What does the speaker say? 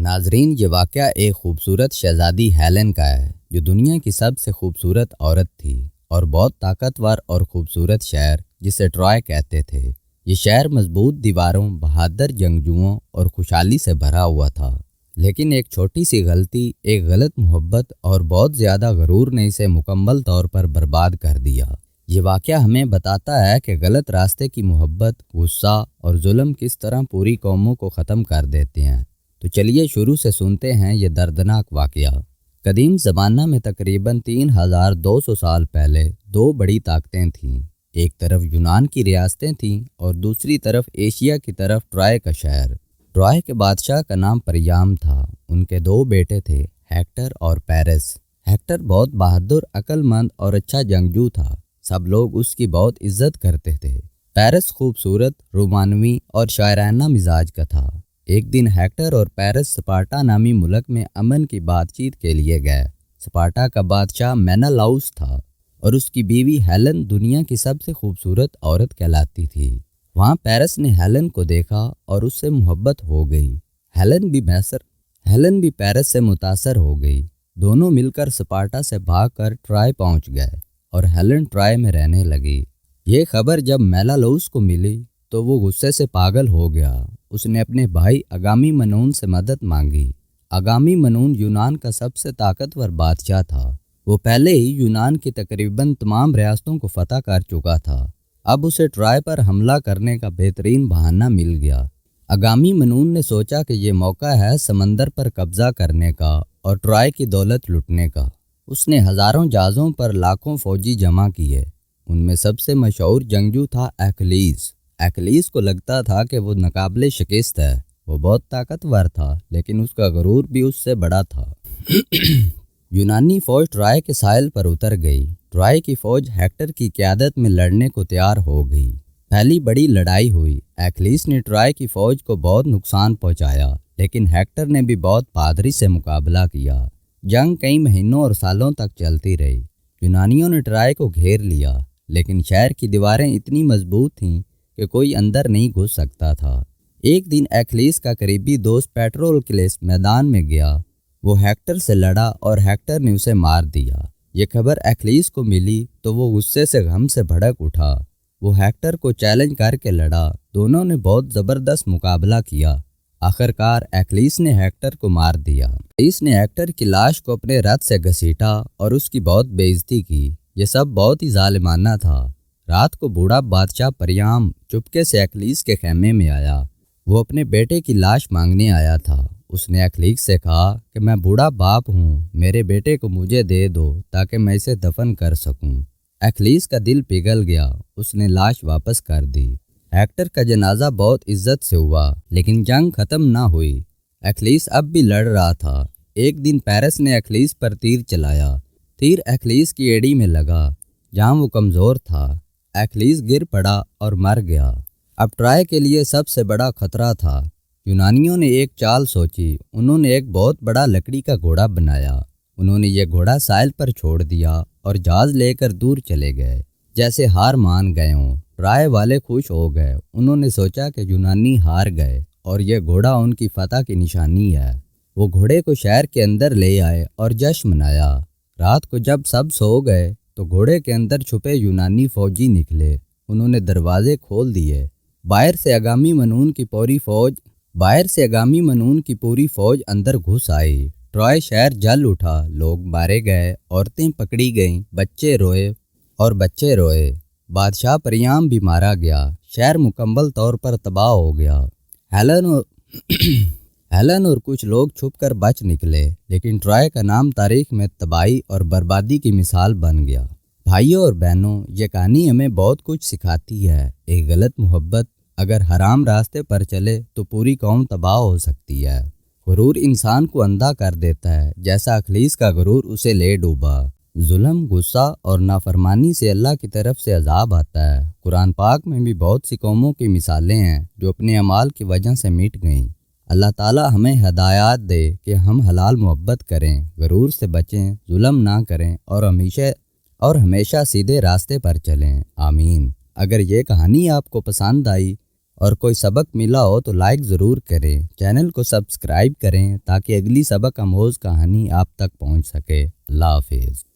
ناظرین، یہ واقعہ ایک خوبصورت شہزادی ہیلن کا ہے جو دنیا کی سب سے خوبصورت عورت تھی اور بہت طاقتور اور خوبصورت شہر جسے ٹرائے کہتے تھے۔ یہ شہر مضبوط دیواروں، بہادر جنگجوؤں اور خوشحالی سے بھرا ہوا تھا، لیکن ایک چھوٹی سی غلطی، ایک غلط محبت اور بہت زیادہ غرور نے اسے مکمل طور پر برباد کر دیا۔ یہ واقعہ ہمیں بتاتا ہے کہ غلط راستے کی محبت، غصہ اور ظلم کس طرح پوری قوموں کو ختم کر دیتے ہیں۔ تو چلیے شروع سے سنتے ہیں یہ دردناک واقعہ۔ قدیم زمانہ میں تقریباً 3200 سال پہلے دو بڑی طاقتیں تھیں۔ ایک طرف یونان کی ریاستیں تھیں اور دوسری طرف ایشیا کی طرف ٹرائے کا شہر۔ ٹرائے کے بادشاہ کا نام پریام تھا۔ ان کے دو بیٹے تھے، ہیکٹر اور پیرس۔ ہیکٹر بہت بہادر، عقل مند اور اچھا جنگجو تھا۔ سب لوگ اس کی بہت عزت کرتے تھے۔ پیرس خوبصورت، رومانوی اور شاعرانہ مزاج کا تھا۔ ایک دن ہیکٹر اور پیرس سپارٹا نامی ملک میں امن کی بات چیت کے لیے گئے۔ سپارٹا کا بادشاہ مینالاؤس تھا اور اس کی بیوی ہیلن دنیا کی سب سے خوبصورت عورت کہلاتی تھی۔ وہاں پیرس نے ہیلن کو دیکھا اور اس سے محبت ہو گئی۔ ہیلن بھی پیرس سے متاثر ہو گئی۔ دونوں مل کر سپارٹا سے بھاگ کر ٹرائے پہنچ گئے اور ہیلن ٹرائے میں رہنے لگی۔ یہ خبر جب مینالاؤس کو ملی تو وہ غصے سے پاگل ہو گیا۔ اس نے اپنے بھائی اگامی منون سے مدد مانگی۔ اگامی منون یونان کا سب سے طاقتور بادشاہ تھا۔ وہ پہلے ہی یونان کی تقریباً تمام ریاستوں کو فتح کر چکا تھا۔ اب اسے ٹرائے پر حملہ کرنے کا بہترین بہانہ مل گیا۔ اگامی منون نے سوچا کہ یہ موقع ہے سمندر پر قبضہ کرنے کا اور ٹرائے کی دولت لوٹنے کا۔ اس نے ہزاروں جہازوں پر لاکھوں فوجی جمع کیے۔ ان میں سب سے مشہور جنگجو تھا ایکھلیس۔ ایکھلیس کو لگتا تھا کہ وہ ناقابل شکست ہے۔ وہ بہت طاقتور تھا، لیکن اس کا غرور بھی اس سے بڑا تھا۔ یونانی فوج ٹرائے کے ساحل پر اتر گئی۔ ٹرائے کی فوج ہیکٹر کی قیادت میں لڑنے کو تیار ہو گئی۔ پہلی بڑی لڑائی ہوئی۔ ایکھلیس نے ٹرائے کی فوج کو بہت نقصان پہنچایا، لیکن ہیکٹر نے بھی بہت بہادری سے مقابلہ کیا۔ جنگ کئی مہینوں اور سالوں تک چلتی رہی۔ یونانیوں نے ٹرائے کو گھیر لیا، لیکن شہر کی دیواریں اتنی مضبوط تھیں کہ کوئی اندر نہیں گھس سکتا تھا۔ ایک دن ایکھلیس کا قریبی دوست پیٹروکلس میدان میں گیا۔ وہ ہیکٹر سے لڑا اور ہیکٹر نے اسے مار دیا۔ یہ خبر ایکھلیس کو ملی تو وہ غصے سے غم سے بھڑک اٹھا۔ وہ ہیکٹر کو چیلنج کر کے لڑا۔ دونوں نے بہت زبردست مقابلہ کیا۔ آخرکار ایکھلیس نے ہیکٹر کو مار دیا۔ ایکھلیس نے ہیکٹر کی لاش کو اپنے رتھ سے گھسیٹا اور اس کی بہت بے عزتی کی۔ یہ سب بہت ہی ظالمانہ تھا۔ رات کو بوڑھا بادشاہ پریام چپکے سے ایکھلیس کے خیمے میں آیا۔ وہ اپنے بیٹے کی لاش مانگنے آیا تھا۔ اس نے ایکھلیس سے کہا کہ میں بوڑھا باپ ہوں، میرے بیٹے کو مجھے دے دو تاکہ میں اسے دفن کر سکوں۔ ایکھلیس کا دل پگھل گیا۔ اس نے لاش واپس کر دی۔ ہیکٹر کا جنازہ بہت عزت سے ہوا، لیکن جنگ ختم نہ ہوئی۔ ایکھلیس اب بھی لڑ رہا تھا۔ ایک دن پیرس نے ایکھلیس پر تیر چلایا۔ تیر ایکھلیس کی ایڑی میں لگا جہاں وہ کمزور تھا۔ ایکھلیس گر پڑا اور مر گیا۔ اب ٹرائے کے لیے سب سے بڑا خطرہ تھا۔ یونانیوں نے ایک چال سوچی۔ انہوں نے ایک بہت بڑا لکڑی کا گھوڑا بنایا۔ انہوں نے یہ گھوڑا ساحل پر چھوڑ دیا اور جہاز لے کر دور چلے گئے، جیسے ہار مان گئے ہوں۔ ٹرائے والے خوش ہو گئے۔ انہوں نے سوچا کہ یونانی ہار گئے اور یہ گھوڑا ان کی فتح کی نشانی ہے۔ وہ گھوڑے کو شہر کے اندر لے آئے اور جشن منایا۔ رات کو جب سب سو گئے تو گھوڑے کے اندر چھپے یونانی فوجی نکلے۔ انہوں نے دروازے کھول دیے۔ باہر سے اگامی منون کی پوری فوج اندر گھس آئی۔ ٹرائے شہر جل اٹھا، لوگ مارے گئے، عورتیں پکڑی گئیں، بچے روئے۔ بادشاہ پریام بھی مارا گیا۔ شہر مکمل طور پر تباہ ہو گیا۔ ہیلن اور کچھ لوگ چھپ کر بچ نکلے، لیکن ٹرائے کا نام تاریخ میں تباہی اور بربادی کی مثال بن گیا۔ بھائیوں اور بہنوں، یہ کہانی ہمیں بہت کچھ سکھاتی ہے۔ ایک غلط محبت اگر حرام راستے پر چلے تو پوری قوم تباہ ہو سکتی ہے۔ غرور انسان کو اندھا کر دیتا ہے، جیسا ایکھلیس کا غرور اسے لے ڈوبا۔ ظلم، غصہ اور نافرمانی سے اللہ کی طرف سے عذاب آتا ہے۔ قرآن پاک میں بھی بہت سی قوموں کی مثالیں ہیں جو اپنے اعمال کی وجہ سے مٹ گئیں۔ اللہ تعالی ہمیں ہدایات دے کہ ہم حلال محبت کریں، غرور سے بچیں، ظلم نہ کریں اور ہمیشہ سیدھے راستے پر چلیں۔ آمین۔ اگر یہ کہانی آپ کو پسند آئی اور کوئی سبق ملا ہو تو لائک ضرور کریں، چینل کو سبسکرائب کریں تاکہ اگلی سبق آموز کہانی آپ تک پہنچ سکے۔ اللہ حافظ۔